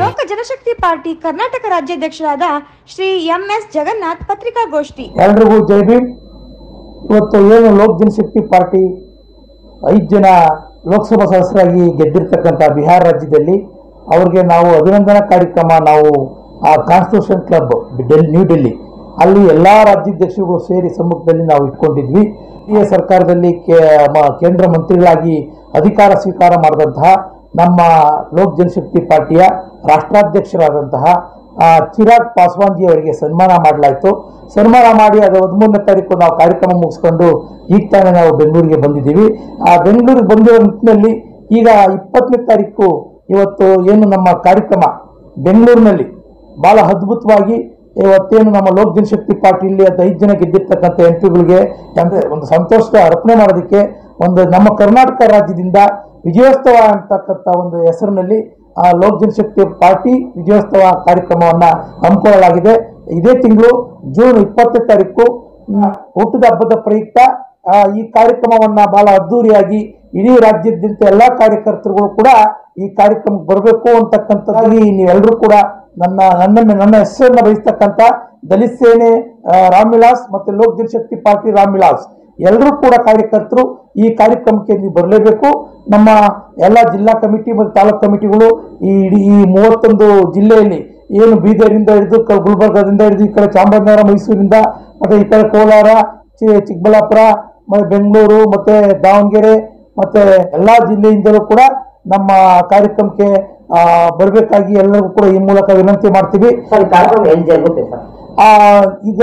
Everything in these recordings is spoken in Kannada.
Lok Janshakti party Karnataka ರಾಜ್ಯಾಧ್ಯಕ್ಷರಾದ Shri MS. ಜಗನ್ನಾಥ್ ಪತ್ರಿಕಾಗೋಷ್ಠಿ. ಎಲ್ರಿಗೂ ಜೈ ಭೀಮ್. ಇವತ್ತು ಏನು ಲೋಕ ಜನಶಕ್ತಿ ಪಾರ್ಟಿ 5 ಜನ ಲೋಕಸಭಾ ಸದಸ್ಯರಾಗಿ ಗೆದ್ದಿರ್ತಕ್ಕಂಥ ಬಿಹಾರ ರಾಜ್ಯದಲ್ಲಿ ಅವರಿಗೆ ನಾವು ಅಭಿನಂದನಾ ಕಾರ್ಯಕ್ರಮ ನಾವು ಕಾನ್ಸ್ಟಿಟ್ಯೂಷನ್ ಕ್ಲಬ್ ನ್ಯೂ ಡೆಲ್ಲಿ ಅಲ್ಲಿ ಎಲ್ಲ ರಾಜ್ಯಾಧ್ಯಕ್ಷರುಗಳು ಸೇರಿ ಸಮ್ಮುಖದಲ್ಲಿ ನಾವು ಇಟ್ಕೊಂಡಿದ್ವಿ. ಈ ಸರ್ಕಾರದಲ್ಲಿ ಕೇಂದ್ರ ಮಂತ್ರಿಗಳಾಗಿ ಅಧಿಕಾರ ಸ್ವೀಕಾರ ಮಾಡಿದಂತಹ ನಮ್ಮ ಲೋಕ ಜನಶಕ್ತಿ ಪಾರ್ಟಿಯ ರಾಷ್ಟ್ರಾಧ್ಯಕ್ಷರಾದಂತಹ ಚಿರಾಗ್ ಪಾಸ್ವಾನ್ ಜಿ ಅವರಿಗೆ ಸನ್ಮಾನ ಮಾಡಲಾಯಿತು. ಸನ್ಮಾನ ಮಾಡಿ ಅದು 13ನೇ ತಾರೀಕು ನಾವು ಕಾರ್ಯಕ್ರಮ ಮುಗಿಸ್ಕೊಂಡು ಈಗ ತಾನೇ ನಾವು ಬೆಂಗಳೂರಿಗೆ ಬಂದಿದ್ದೀವಿ. ಬೆಂಗಳೂರಿಗೆ ಬಂದಿರೋ ನಿಟ್ಟಿನಲ್ಲಿ ಈಗ 20ನೇ ತಾರೀಕು ಇವತ್ತು ಏನು ನಮ್ಮ ಕಾರ್ಯಕ್ರಮ ಬೆಂಗಳೂರಿನಲ್ಲಿ ಭಾಳ ಅದ್ಭುತವಾಗಿ ಇವತ್ತೇನು ನಮ್ಮ ಲೋಕ ಜನಶಕ್ತಿ ಪಾರ್ಟಿಯಲ್ಲಿ 5 ಜನ ಗೆದ್ದಿರ್ತಕ್ಕಂಥ ಎಂಪಿಗಳಿಗೆ ಅಂದರೆ ಒಂದು ಸಂತೋಷದ ಅರ್ಪಣೆ ಮಾಡೋದಕ್ಕೆ ಒಂದು ನಮ್ಮ ಕರ್ನಾಟಕ ರಾಜ್ಯದಿಂದ ವಿಜಯೋತ್ಸವ ಅಂತಕ್ಕಂಥ ಒಂದು ಹೆಸರಿನಲ್ಲಿ ಲೋಕ ಜನಶಕ್ತಿ ಪಾರ್ಟಿ ವಿಜಯೋತ್ಸವ ಕಾರ್ಯಕ್ರಮವನ್ನು ಹಮ್ಮಿಕೊಳ್ಳಲಾಗಿದೆ. ಇದೇ ತಿಂಗಳು ಜೂನ್ 20ನೇ ತಾರೀಕು ಹುಟ್ಟದ ಹಬ್ಬದ ಪ್ರಯುಕ್ತ ಈ ಕಾರ್ಯಕ್ರಮವನ್ನು ಬಹಳ ಅದ್ದೂರಿಯಾಗಿ ಇಡೀ ರಾಜ್ಯಾದ್ಯಂತ ಎಲ್ಲ ಕಾರ್ಯಕರ್ತರುಗಳು ಕೂಡ ಈ ಕಾರ್ಯಕ್ರಮಕ್ಕೆ ಬರಬೇಕು ಅಂತಕ್ಕಂಥದ್ದಾಗಿ ನೀವೆಲ್ಲರೂ ಕೂಡ ನನ್ನ ಹೆಸರನ್ನು ಬಯಸ್ತಕ್ಕಂಥ ದಲಿತ ಸೇನೆ ರಾಮ್ವಿಲಾಸ್ ಮತ್ತು ಲೋಕ ಜನಶಕ್ತಿ ಪಾರ್ಟಿ ರಾಮ್ವಿಲಾಸ್ ಎಲ್ಲರೂ ಕೂಡ ಕಾರ್ಯಕರ್ತರು ಈ ಕಾರ್ಯಕ್ರಮಕ್ಕೆ ನೀವು ಬರಲೇಬೇಕು. ನಮ್ಮ ಎಲ್ಲ ಜಿಲ್ಲಾ ಕಮಿಟಿ ಮತ್ತು ತಾಲೂಕು ಕಮಿಟಿಗಳು ಈ 31 ಜಿಲ್ಲೆಯಲ್ಲಿ ಏನು ಬೀದರಿಂದ ಹಿಡಿದು ಗುಲ್ಬರ್ಗದಿಂದ ಹಿಡಿದು ಈ ಕಡೆ ಚಾಮರಾಜನಗರ ಮೈಸೂರಿಂದ ಮತ್ತು ಈ ಕಡೆ ಕೋಲಾರ ಚಿಕ್ಕಬಳ್ಳಾಪುರ ಮತ್ತು ಬೆಂಗಳೂರು ಮತ್ತು ದಾವಣಗೆರೆ ಮತ್ತು ಎಲ್ಲ ಜಿಲ್ಲೆಯಿಂದಲೂ ಕೂಡ ನಮ್ಮ ಕಾರ್ಯಕ್ರಮಕ್ಕೆ ಬರಬೇಕಾಗಿ ಎಲ್ಲರಿಗೂ ಕೂಡ ಈ ಮೂಲಕ ವಿನಂತಿ ಮಾಡ್ತೀವಿ. ಈಗ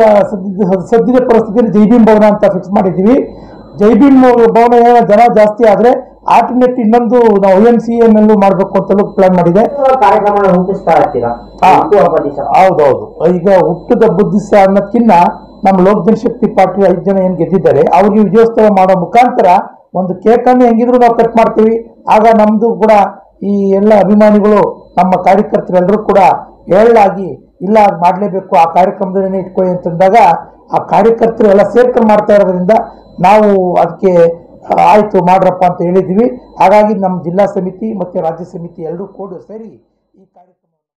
ಸದ್ಯದ ಪರಿಸ್ಥಿತಿಯಲ್ಲಿ ಜೈ ಭೀಮ್ ಭವನ ಅಂತ ಫಿಕ್ಸ್ ಮಾಡಿದ್ದೀವಿ. ಜೈ ಭೀಮ್ ಭವನ ಜನ ಜಾಸ್ತಿ ಆದರೆ ಆಲ್ಟರ್ನೇಟ್ ಇನ್ನೊಂದು ನಾವು OMCA ನಲ್ಲೂ ಮಾಡಬೇಕು ಅಂತಲೂ ಪ್ಲಾನ್ ಮಾಡಿದೆ. ಹೌದೌದು. ಈಗ ಹುಟ್ಟದ ಹಬ್ಬದ ದಿವಸ ಅನ್ನೋದಕ್ಕಿಂತ ನಮ್ಮ ಲೋಕ ಜನಶಕ್ತಿ ಪಾರ್ಟಿ 5 ಜನ ಏನು ಗೆದ್ದಿದ್ದಾರೆ ಅವ್ರಿಗೆ ವಿಜಯೋತ್ಸವ ಮಾಡೋ ಮುಖಾಂತರ ಒಂದು ಕೇಕನ್ನು ಹೆಂಗಿದ್ರು ನಾವು ಕಟ್ ಮಾಡ್ತೀವಿ. ಆಗ ನಮ್ದು ಕೂಡ ಈ ಎಲ್ಲ ಅಭಿಮಾನಿಗಳು ನಮ್ಮ ಕಾರ್ಯಕರ್ತರೆಲ್ಲರೂ ಕೂಡ ಹೇಳಲಾಗಿ ಇಲ್ಲ ಅದು ಮಾಡಲೇಬೇಕು ಆ ಕಾರ್ಯಕ್ರಮದಲ್ಲೇ ಇಟ್ಕೊಳ್ಳಿ ಅಂತಂದಾಗ ಆ ಕಾರ್ಯಕರ್ತರು ಎಲ್ಲ ಸೇರ್ಕೊಂಡು ಮಾಡ್ತಾ ಇರೋದ್ರಿಂದ ನಾವು ಅದಕ್ಕೆ ಆಯಿತು ಮಾಡ್ರಪ್ಪ ಅಂತ ಹೇಳಿದ್ವಿ. ಹಾಗಾಗಿ ನಮ್ಮ ಜಿಲ್ಲಾ ಸಮಿತಿ ಮತ್ತು ರಾಜ್ಯ ಸಮಿತಿ ಎಲ್ಲರೂ ಕೂಡ ಸೇರಿ